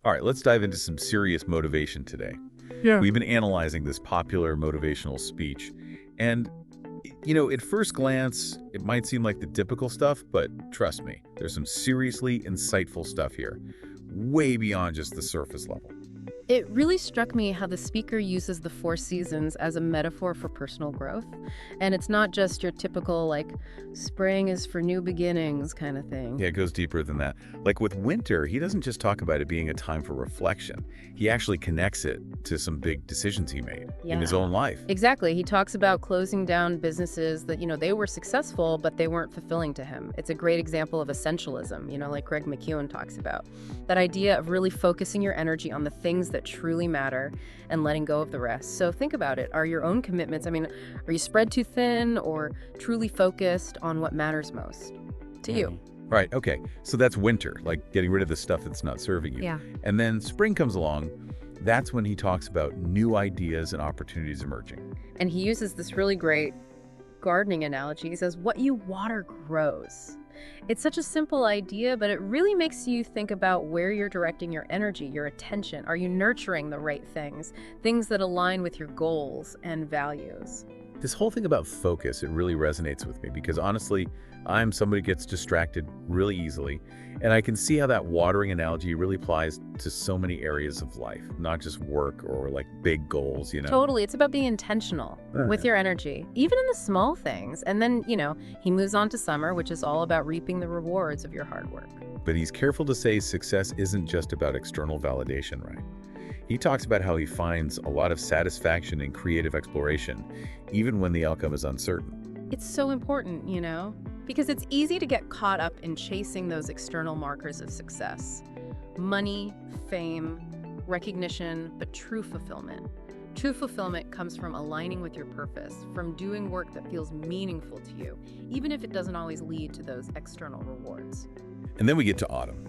All right, let's dive into some serious motivation today. Yeah. We've been analyzing this popular motivational speech, and, at first glance, it might seem like the typical stuff, but trust me, there's some seriously insightful stuff here, way beyond just the surface level. It really struck me how the speaker uses the four seasons as a metaphor for personal growth. And it's not just your typical, like, spring is for new beginnings kind of thing. Yeah, it goes deeper than that. Like with winter, he doesn't just talk about it being a time for reflection. He actually connects it to some big decisions he made in his Yeah. own life. Exactly. He talks about closing down businesses that, they were successful, but they weren't fulfilling to him. It's a great example of essentialism, like Greg McKeown talks about. That idea of really focusing your energy on the things that truly matter and letting go of the rest. So think about it. Are your own commitments, are you spread too thin or truly focused on what matters most to you? Right, okay. So that's winter, like getting rid of the stuff that's not serving you. Yeah. And then spring comes along. That's when he talks about new ideas and opportunities emerging. And he uses this really great gardening analogy. He says, what you water grows. It's such a simple idea, but it really makes you think about where you're directing your energy, your attention. Are you nurturing the right things that align with your goals and values? This whole thing about focus, it really resonates with me because honestly, I'm somebody who gets distracted really easily. And I can see how that watering analogy really applies to so many areas of life, not just work or like big goals, Totally. It's about being intentional with your energy, even in the small things. And then, he moves on to summer, which is all about reaping the rewards of your hard work. But he's careful to say success isn't just about external validation, right? He talks about how he finds a lot of satisfaction in creative exploration, even when the outcome is uncertain. It's so important, because it's easy to get caught up in chasing those external markers of success. Money, fame, recognition, but true fulfillment. True fulfillment comes from aligning with your purpose, from doing work that feels meaningful to you, even if it doesn't always lead to those external rewards. And then we get to autumn,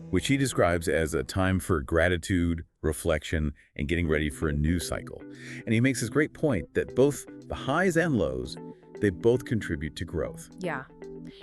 which he describes as a time for gratitude, reflection, and getting ready for a new cycle. And he makes this great point that both the highs and lows, they both contribute to growth. Yeah.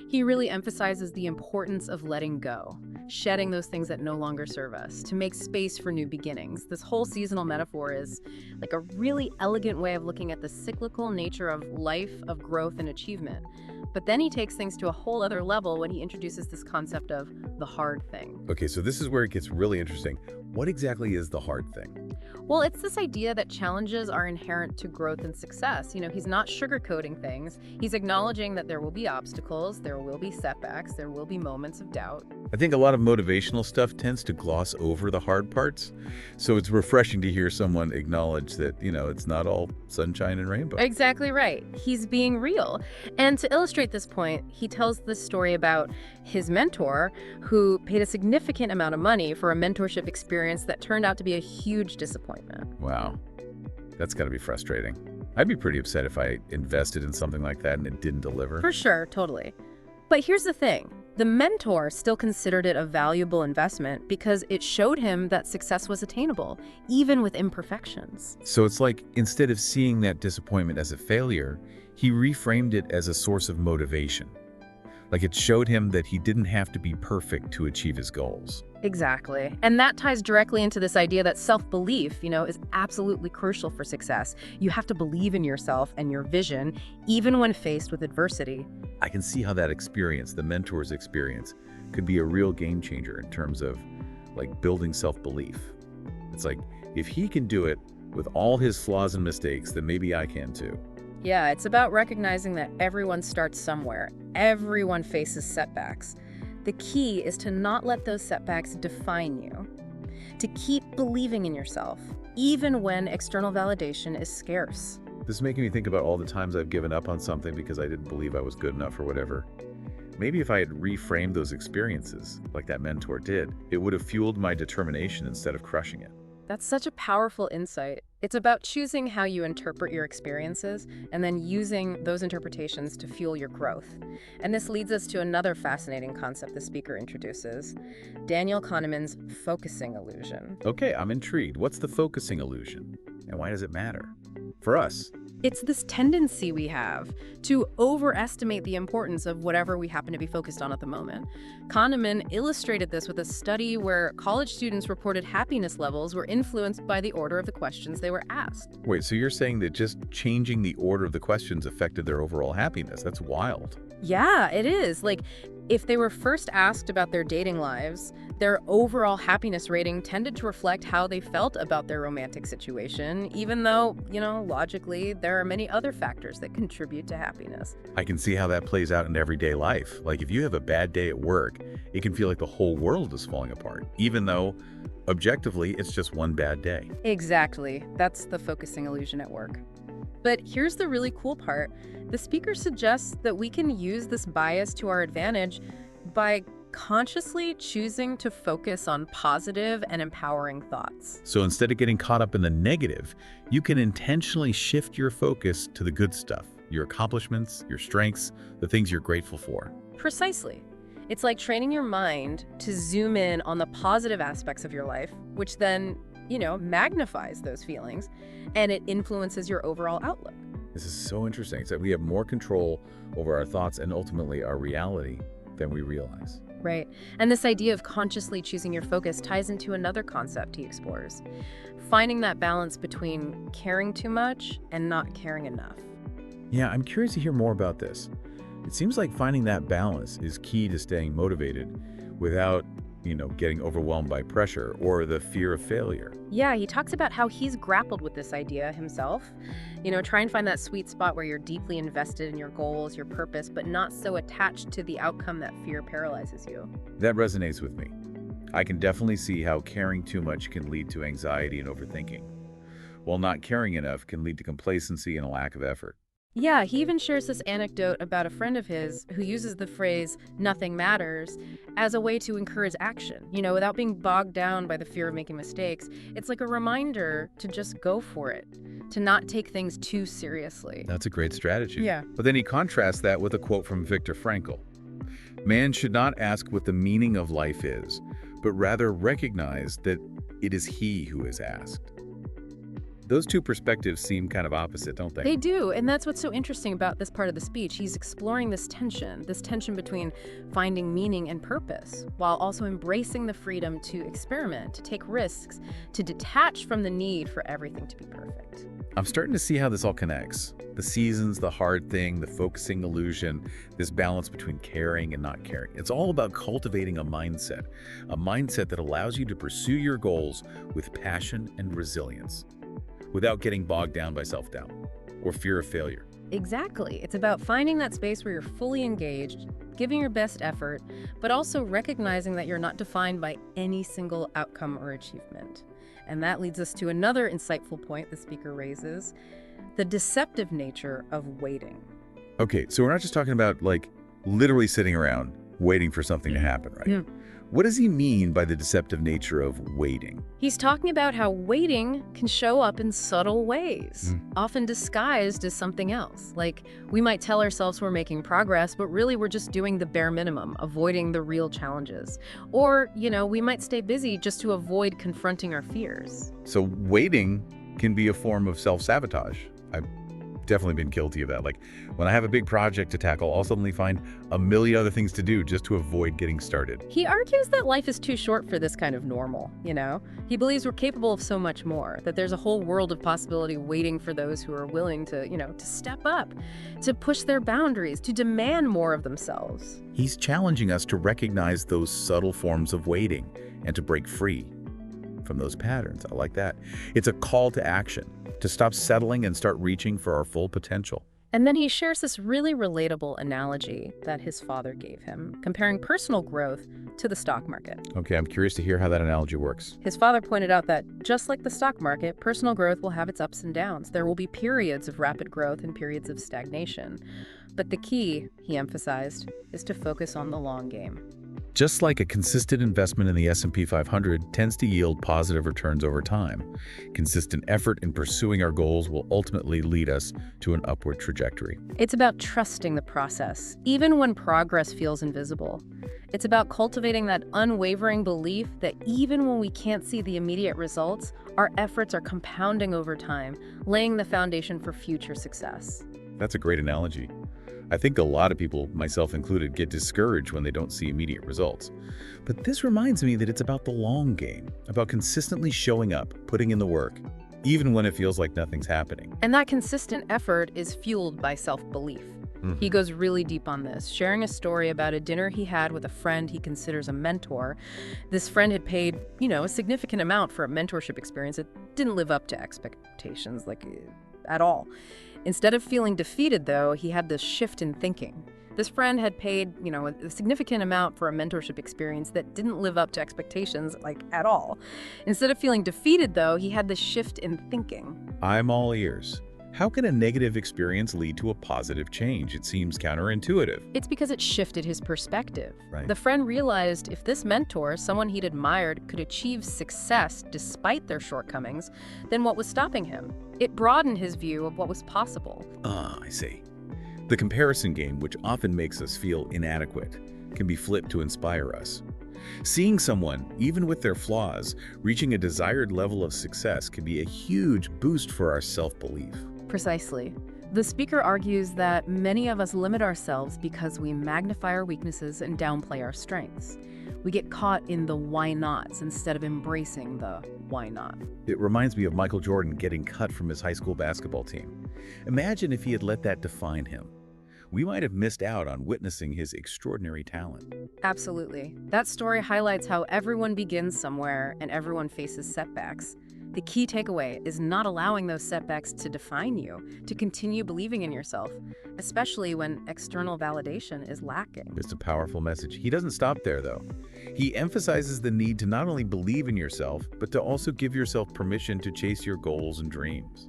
He really emphasizes the importance of letting go, shedding those things that no longer serve us, to make space for new beginnings. This whole seasonal metaphor is like a really elegant way of looking at the cyclical nature of life, of growth and achievement. But then he takes things to a whole other level when he introduces this concept of the hard thing. Okay, so this is where it gets really interesting. What exactly is the hard thing? Well, it's this idea that challenges are inherent to growth and success. He's not sugarcoating things. He's acknowledging that there will be obstacles, there will be setbacks, there will be moments of doubt. I think a lot of motivational stuff tends to gloss over the hard parts. So it's refreshing to hear someone acknowledge that, it's not all sunshine and rainbow. Exactly right. He's being real. And to illustrate this point, he tells this story about his mentor who paid a significant amount of money for a mentorship experience that turned out to be a huge disappointment. Wow. That's got to be frustrating. I'd be pretty upset if I invested in something like that and it didn't deliver. For sure, totally. But here's the thing. The mentor still considered it a valuable investment because it showed him that success was attainable, even with imperfections. So it's like instead of seeing that disappointment as a failure, he reframed it as a source of motivation. Like it showed him that he didn't have to be perfect to achieve his goals. Exactly. And that ties directly into this idea that self-belief, is absolutely crucial for success. You have to believe in yourself and your vision, even when faced with adversity. I can see how that experience, the mentor's experience, could be a real game changer in terms of like building self-belief. It's like, if he can do it with all his flaws and mistakes, then maybe I can too. Yeah, it's about recognizing that everyone starts somewhere. Everyone faces setbacks. The key is to not let those setbacks define you, to keep believing in yourself, even when external validation is scarce. This is making me think about all the times I've given up on something because I didn't believe I was good enough or whatever. Maybe if I had reframed those experiences, like that mentor did, it would have fueled my determination instead of crushing it. That's such a powerful insight. It's about choosing how you interpret your experiences and then using those interpretations to fuel your growth. And this leads us to another fascinating concept the speaker introduces, Daniel Kahneman's focusing illusion. Okay, I'm intrigued. What's the focusing illusion? And why does it matter? For us, It's this tendency we have to overestimate the importance of whatever we happen to be focused on at the moment. Kahneman illustrated this with a study where college students reported happiness levels were influenced by the order of the questions they were asked. Wait, so you're saying that just changing the order of the questions affected their overall happiness? That's wild. Yeah, it is. Like, if they were first asked about their dating lives, their overall happiness rating tended to reflect how they felt about their romantic situation, even though, logically, there are many other factors that contribute to happiness. I can see how that plays out in everyday life. Like if you have a bad day at work, it can feel like the whole world is falling apart, even though objectively it's just one bad day. Exactly. That's the focusing illusion at work. But here's the really cool part. The speaker suggests that we can use this bias to our advantage by consciously choosing to focus on positive and empowering thoughts. So instead of getting caught up in the negative, you can intentionally shift your focus to the good stuff, your accomplishments, your strengths, the things you're grateful for. Precisely. It's like training your mind to zoom in on the positive aspects of your life, which then, magnifies those feelings, and it influences your overall outlook. This is so interesting. So we have more control over our thoughts and ultimately our reality than we realize. Right. And this idea of consciously choosing your focus ties into another concept he explores, finding that balance between caring too much and not caring enough. Yeah, I'm curious to hear more about this. It seems like finding that balance is key to staying motivated without, getting overwhelmed by pressure or the fear of failure. Yeah, he talks about how he's grappled with this idea himself. Try and find that sweet spot where you're deeply invested in your goals, your purpose, but not so attached to the outcome that fear paralyzes you. That resonates with me. I can definitely see how caring too much can lead to anxiety and overthinking, while not caring enough can lead to complacency and a lack of effort. Yeah, he even shares this anecdote about a friend of his who uses the phrase, "nothing matters," as a way to encourage action, without being bogged down by the fear of making mistakes. It's like a reminder to just go for it, to not take things too seriously. That's a great strategy. Yeah. But then he contrasts that with a quote from Viktor Frankl. Man should not ask what the meaning of life is, but rather recognize that it is he who is asked. Those two perspectives seem kind of opposite, don't they? They do, and that's what's so interesting about this part of the speech. He's exploring this tension between finding meaning and purpose, while also embracing the freedom to experiment, to take risks, to detach from the need for everything to be perfect. I'm starting to see how this all connects. The seasons, the hard thing, the focusing illusion, this balance between caring and not caring. It's all about cultivating a mindset that allows you to pursue your goals with passion and resilience, without getting bogged down by self-doubt or fear of failure. Exactly. It's about finding that space where you're fully engaged, giving your best effort, but also recognizing that you're not defined by any single outcome or achievement. And that leads us to another insightful point the speaker raises, the deceptive nature of waiting. Okay, so we're not just talking about literally sitting around waiting for something to happen, right? Yeah. What does he mean by the deceptive nature of waiting? He's talking about how waiting can show up in subtle ways, often disguised as something else. Like, we might tell ourselves we're making progress, but really we're just doing the bare minimum, avoiding the real challenges. Or, we might stay busy just to avoid confronting our fears. So waiting can be a form of self-sabotage. I've definitely been guilty of that. Like when I have a big project to tackle, I'll suddenly find a million other things to do just to avoid getting started. He argues that life is too short for this kind of normal, He believes we're capable of so much more, that there's a whole world of possibility waiting for those who are willing to, to step up, to push their boundaries, to demand more of themselves. He's challenging us to recognize those subtle forms of waiting and to break free from those patterns. I like that. It's a call to action, to stop settling and start reaching for our full potential. And then he shares this really relatable analogy that his father gave him, comparing personal growth to the stock market. Okay, I'm curious to hear how that analogy works. His father pointed out that just like the stock market, personal growth will have its ups and downs. There will be periods of rapid growth and periods of stagnation. But the key, he emphasized, is to focus on the long game. Just like a consistent investment in the S&P 500 tends to yield positive returns over time, consistent effort in pursuing our goals will ultimately lead us to an upward trajectory. It's about trusting the process, even when progress feels invisible. It's about cultivating that unwavering belief that even when we can't see the immediate results, our efforts are compounding over time, laying the foundation for future success. That's a great analogy. I think a lot of people, myself included, get discouraged when they don't see immediate results. But this reminds me that it's about the long game, about consistently showing up, putting in the work, even when it feels like nothing's happening. And that consistent effort is fueled by self-belief. He goes really deep on this, sharing a story about a dinner he had with a friend he considers a mentor. This friend had paid, a significant amount for a mentorship experience that didn't live up to expectations, at all. Instead of feeling defeated, though, he had this shift in thinking. This friend had paid, a significant amount for a mentorship experience that didn't live up to expectations, at all. Instead of feeling defeated, though, he had this shift in thinking. I'm all ears. How can a negative experience lead to a positive change? It seems counterintuitive. It's because it shifted his perspective. Right. The friend realized if this mentor, someone he'd admired, could achieve success despite their shortcomings, then what was stopping him? It broadened his view of what was possible. I see. The comparison game, which often makes us feel inadequate, can be flipped to inspire us. Seeing someone, even with their flaws, reaching a desired level of success can be a huge boost for our self-belief. Precisely. The speaker argues that many of us limit ourselves because we magnify our weaknesses and downplay our strengths. We get caught in the why nots instead of embracing the why not. It reminds me of Michael Jordan getting cut from his high school basketball team. Imagine if he had let that define him. We might have missed out on witnessing his extraordinary talent. Absolutely. That story highlights how everyone begins somewhere and everyone faces setbacks. The key takeaway is not allowing those setbacks to define you, to continue believing in yourself, especially when external validation is lacking. It's a powerful message. He doesn't stop there, though. He emphasizes the need to not only believe in yourself, but to also give yourself permission to chase your goals and dreams.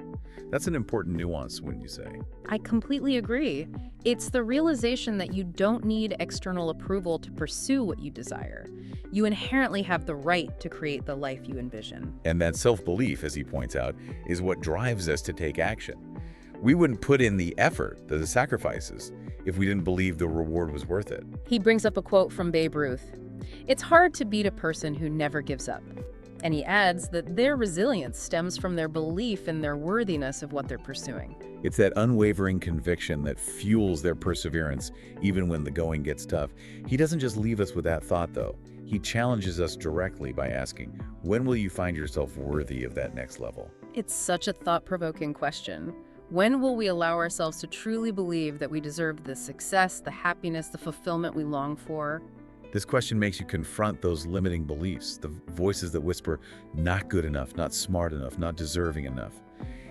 That's an important nuance, wouldn't you say? I completely agree. It's the realization that you don't need external approval to pursue what you desire. You inherently have the right to create the life you envision. And that self-belief, as he points out, is what drives us to take action. We wouldn't put in the effort, the sacrifices, if we didn't believe the reward was worth it. He brings up a quote from Babe Ruth. "It's hard to beat a person who never gives up." And he adds that their resilience stems from their belief in their worthiness of what they're pursuing. It's that unwavering conviction that fuels their perseverance even when the going gets tough. He doesn't just leave us with that thought, though. He challenges us directly by asking, when will you find yourself worthy of that next level? It's such a thought-provoking question. When will we allow ourselves to truly believe that we deserve the success, the happiness, the fulfillment we long for? This question makes you confront those limiting beliefs, the voices that whisper, not good enough, not smart enough, not deserving enough.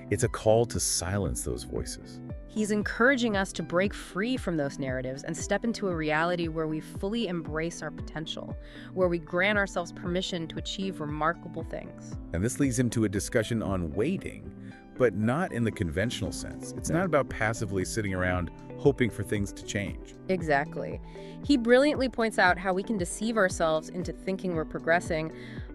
It's a call to silence those voices. He's encouraging us to break free from those narratives and step into a reality where we fully embrace our potential, where we grant ourselves permission to achieve remarkable things. And this leads him to a discussion on waiting, but not in the conventional sense. It's not about passively sitting around hoping for things to change. Exactly. He brilliantly points out how we can deceive ourselves into thinking we're progressing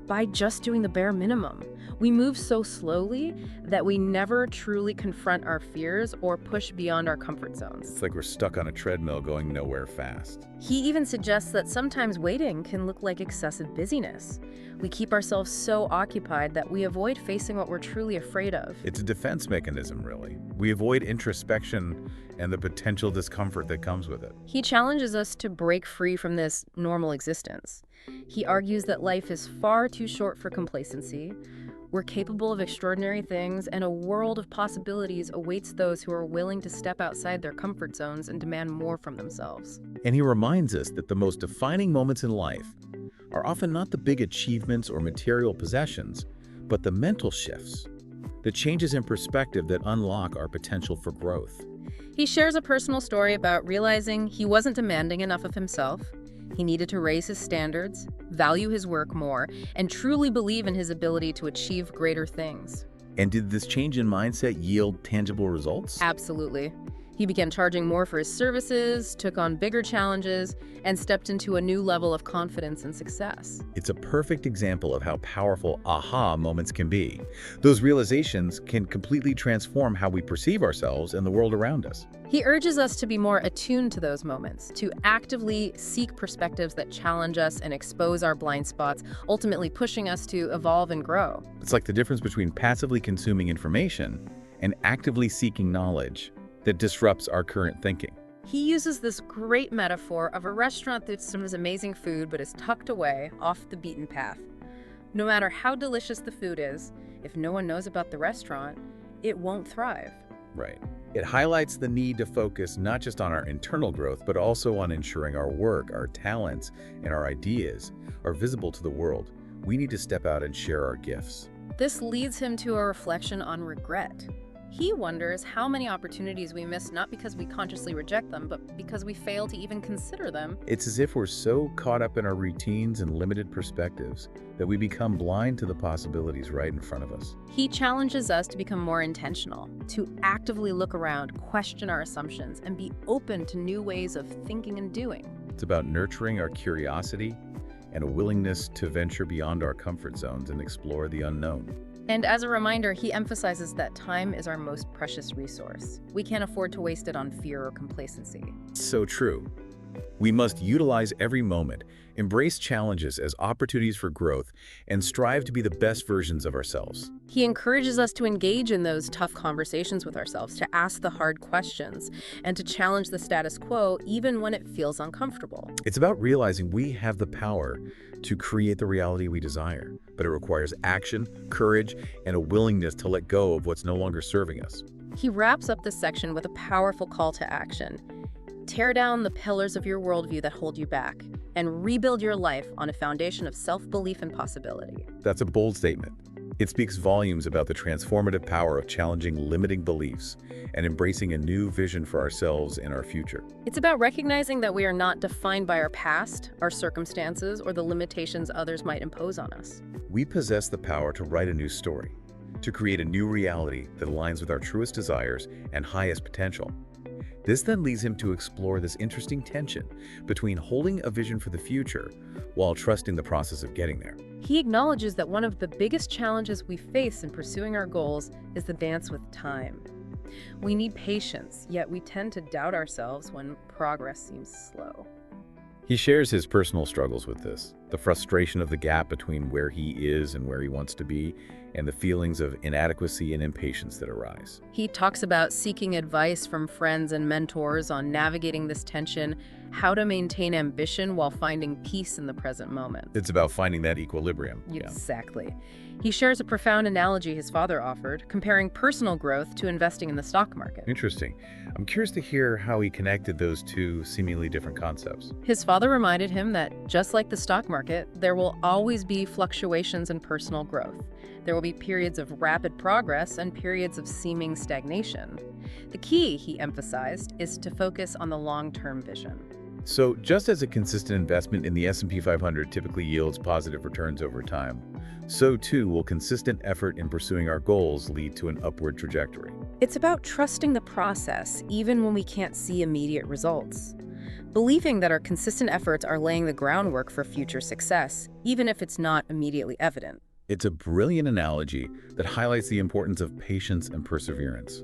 by just doing the bare minimum. We move so slowly that we never truly confront our fears or push beyond our comfort zones. It's like we're stuck on a treadmill going nowhere fast. He even suggests that sometimes waiting can look like excessive busyness. We keep ourselves so occupied that we avoid facing what we're truly afraid of. It's a defense mechanism, really. We avoid introspection and the potential discomfort that comes with it. He challenges us to break free from this normal existence. He argues that life is far too short for complacency. We're capable of extraordinary things, and a world of possibilities awaits those who are willing to step outside their comfort zones and demand more from themselves. And he reminds us that the most defining moments in life are often not the big achievements or material possessions, but the mental shifts, the changes in perspective that unlock our potential for growth. He shares a personal story about realizing he wasn't demanding enough of himself. He needed to raise his standards, value his work more, and truly believe in his ability to achieve greater things. And did this change in mindset yield tangible results? Absolutely. He began charging more for his services, took on bigger challenges, and stepped into a new level of confidence and success. It's a perfect example of how powerful aha moments can be. Those realizations can completely transform how we perceive ourselves and the world around us. He urges us to be more attuned to those moments, to actively seek perspectives that challenge us and expose our blind spots, ultimately pushing us to evolve and grow. It's like the difference between passively consuming information and actively seeking knowledge that disrupts our current thinking. He uses this great metaphor of a restaurant that serves amazing food but is tucked away off the beaten path. No matter how delicious the food is, if no one knows about the restaurant, it won't thrive. Right. It highlights the need to focus not just on our internal growth, but also on ensuring our work, our talents, and our ideas are visible to the world. We need to step out and share our gifts. This leads him to a reflection on regret. He wonders how many opportunities we miss not because we consciously reject them, but because we fail to even consider them. It's as if we're so caught up in our routines and limited perspectives that we become blind to the possibilities right in front of us. He challenges us to become more intentional, to actively look around, question our assumptions, and be open to new ways of thinking and doing. It's about nurturing our curiosity and a willingness to venture beyond our comfort zones and explore the unknown. And as a reminder, he emphasizes that time is our most precious resource. We can't afford to waste it on fear or complacency. So true. We must utilize every moment, embrace challenges as opportunities for growth, and strive to be the best versions of ourselves. He encourages us to engage in those tough conversations with ourselves, to ask the hard questions, and to challenge the status quo even when it feels uncomfortable. It's about realizing we have the power to create the reality we desire, but it requires action, courage, and a willingness to let go of what's no longer serving us. He wraps up this section with a powerful call to action. Tear down the pillars of your worldview that hold you back, and rebuild your life on a foundation of self-belief and possibility. That's a bold statement. It speaks volumes about the transformative power of challenging limiting beliefs and embracing a new vision for ourselves and our future. It's about recognizing that we are not defined by our past, our circumstances, or the limitations others might impose on us. We possess the power to write a new story, to create a new reality that aligns with our truest desires and highest potential. This then leads him to explore this interesting tension between holding a vision for the future while trusting the process of getting there. He acknowledges that one of the biggest challenges we face in pursuing our goals is the dance with time. We need patience, yet we tend to doubt ourselves when progress seems slow. He shares his personal struggles with this, the frustration of the gap between where he is and where he wants to be, and the feelings of inadequacy and impatience that arise. He talks about seeking advice from friends and mentors on navigating this tension, how to maintain ambition while finding peace in the present moment. It's about finding that equilibrium. Exactly. He shares a profound analogy his father offered, comparing personal growth to investing in the stock market. Interesting. I'm curious to hear how he connected those two seemingly different concepts. His father reminded him that, just like the stock market, there will always be fluctuations in personal growth. There will be periods of rapid progress and periods of seeming stagnation. The key, he emphasized, is to focus on the long-term vision. So just as a consistent investment in the S&P 500 typically yields positive returns over time, so too will consistent effort in pursuing our goals lead to an upward trajectory. It's about trusting the process, even when we can't see immediate results. Believing that our consistent efforts are laying the groundwork for future success, even if it's not immediately evident. It's a brilliant analogy that highlights the importance of patience and perseverance.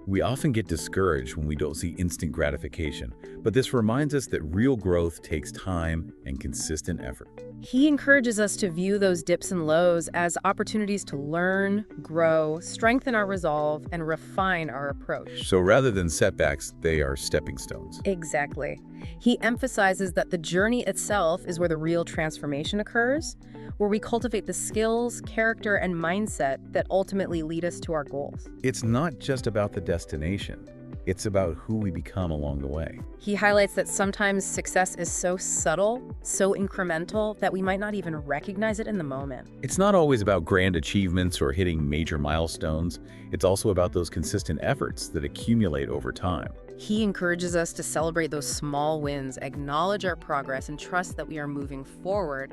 We often get discouraged when we don't see instant gratification, but this reminds us that real growth takes time and consistent effort. He encourages us to view those dips and lows as opportunities to learn, grow, strengthen our resolve, and refine our approach. So rather than setbacks, they are stepping stones. Exactly. He emphasizes that the journey itself is where the real transformation occurs, where we cultivate the skills, character, and mindset that ultimately lead us to our goals. It's not just about the destination. It's about who we become along the way. He highlights that sometimes success is so subtle, so incremental, that we might not even recognize it in the moment. It's not always about grand achievements or hitting major milestones. It's also about those consistent efforts that accumulate over time. He encourages us to celebrate those small wins, acknowledge our progress, and trust that we are moving forward,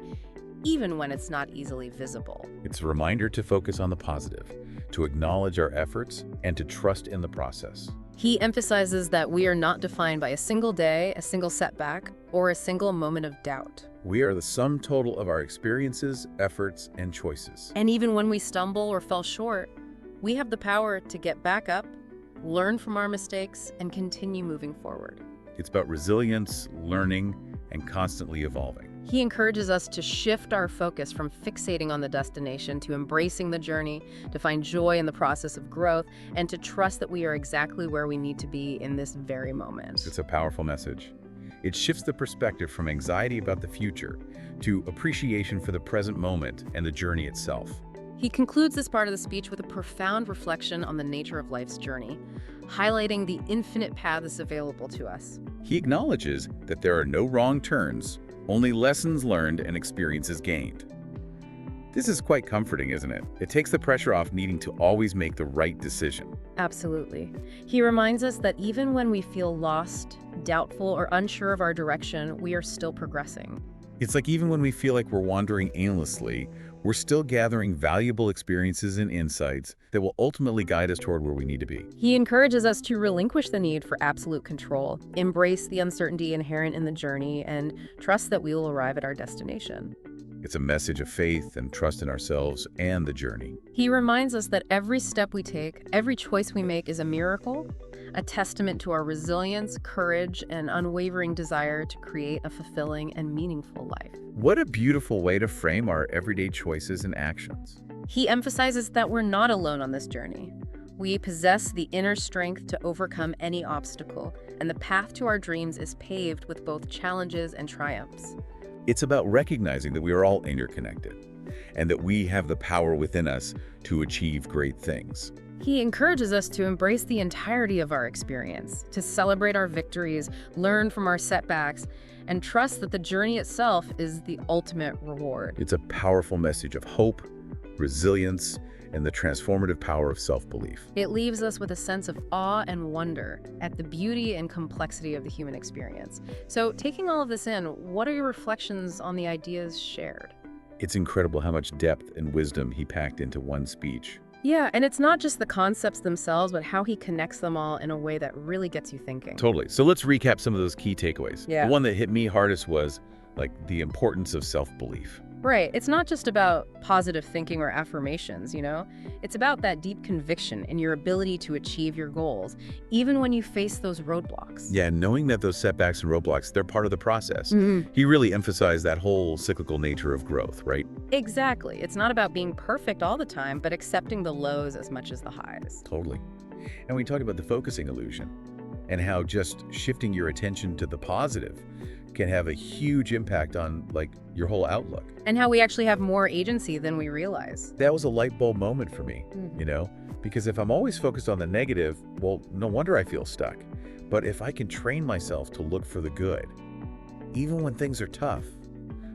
even when it's not easily visible. It's a reminder to focus on the positive, to acknowledge our efforts, and to trust in the process. He emphasizes that we are not defined by a single day, a single setback, or a single moment of doubt. We are the sum total of our experiences, efforts, and choices. And even when we stumble or fall short, we have the power to get back up, learn from our mistakes, and continue moving forward. It's about resilience, learning, and constantly evolving. He encourages us to shift our focus from fixating on the destination to embracing the journey, to find joy in the process of growth, and to trust that we are exactly where we need to be in this very moment. It's a powerful message. It shifts the perspective from anxiety about the future to appreciation for the present moment and the journey itself. He concludes this part of the speech with a profound reflection on the nature of life's journey, highlighting the infinite paths available to us. He acknowledges that there are no wrong turns, only lessons learned and experiences gained. This is quite comforting, isn't it? It takes the pressure off needing to always make the right decision. Absolutely. He reminds us that even when we feel lost, doubtful, or unsure of our direction, we are still progressing. It's like even when we feel like we're wandering aimlessly, we're still gathering valuable experiences and insights that will ultimately guide us toward where we need to be. He encourages us to relinquish the need for absolute control, embrace the uncertainty inherent in the journey, and trust that we will arrive at our destination. It's a message of faith and trust in ourselves and the journey. He reminds us that every step we take, every choice we make is a miracle, a testament to our resilience, courage, and unwavering desire to create a fulfilling and meaningful life. What a beautiful way to frame our everyday choices and actions. He emphasizes that we're not alone on this journey. We possess the inner strength to overcome any obstacle, and the path to our dreams is paved with both challenges and triumphs. It's about recognizing that we are all interconnected and that we have the power within us to achieve great things. He encourages us to embrace the entirety of our experience, to celebrate our victories, learn from our setbacks, and trust that the journey itself is the ultimate reward. It's a powerful message of hope, resilience, and the transformative power of self-belief. It leaves us with a sense of awe and wonder at the beauty and complexity of the human experience. So, taking all of this in, what are your reflections on the ideas shared? It's incredible how much depth and wisdom he packed into one speech. Yeah, and it's not just the concepts themselves, but how he connects them all in a way that really gets you thinking. Totally. So let's recap some of those key takeaways. Yeah. The one that hit me hardest was the importance of self-belief. Right. It's not just about positive thinking or affirmations, It's about that deep conviction in your ability to achieve your goals, even when you face those roadblocks. Yeah, knowing that those setbacks and roadblocks, they're part of the process. Mhm. He really emphasized that whole cyclical nature of growth, right? Exactly. It's not about being perfect all the time, but accepting the lows as much as the highs. Totally. And we talked about the focusing illusion and how just shifting your attention to the positive can have a huge impact on your whole outlook. And how we actually have more agency than we realize. That was a light bulb moment for me, Mhm. because if I'm always focused on the negative, well, no wonder I feel stuck. But if I can train myself to look for the good, even when things are tough,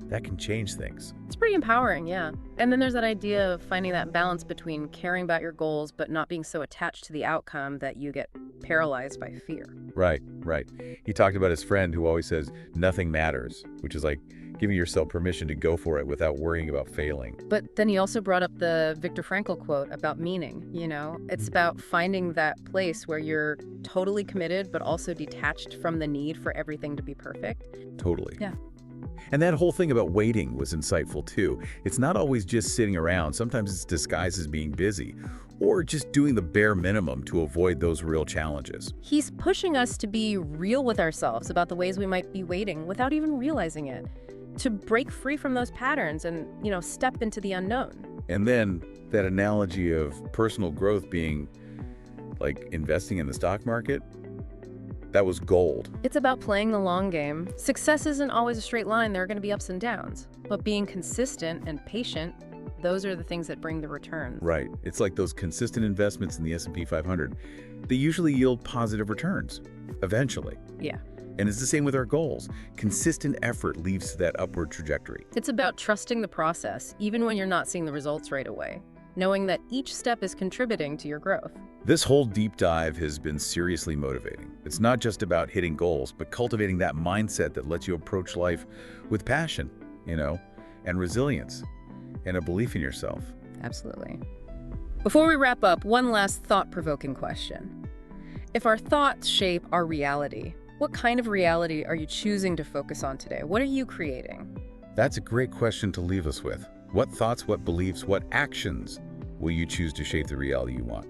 that can change things. It's pretty empowering, yeah. And then there's that idea of finding that balance between caring about your goals, but not being so attached to the outcome that you get paralyzed by fear. Right. He talked about his friend who always says, nothing matters, which is like giving yourself permission to go for it without worrying about failing. But then he also brought up the Viktor Frankl quote about meaning, It's about finding that place where you're totally committed, but also detached from the need for everything to be perfect. Totally. Yeah. And that whole thing about waiting was insightful too. It's not always just sitting around. Sometimes it's disguised as being busy or just doing the bare minimum to avoid those real challenges. He's pushing us to be real with ourselves about the ways we might be waiting without even realizing it, to break free from those patterns and, step into the unknown. And then that analogy of personal growth being like investing in the stock market, that was gold. It's about playing the long game. Success isn't always a straight line. There are going to be ups and downs. But being consistent and patient, those are the things that bring the returns. Right. It's like those consistent investments in the S&P 500. They usually yield positive returns, eventually. Yeah. And it's the same with our goals. Consistent effort leads to that upward trajectory. It's about trusting the process, even when you're not seeing the results right away, knowing that each step is contributing to your growth. This whole deep dive has been seriously motivating. It's not just about hitting goals, but cultivating that mindset that lets you approach life with passion, and resilience, and a belief in yourself. Absolutely. Before we wrap up, one last thought-provoking question. If our thoughts shape our reality, what kind of reality are you choosing to focus on today? What are you creating? That's a great question to leave us with. What thoughts, what beliefs, what actions will you choose to shape the reality you want?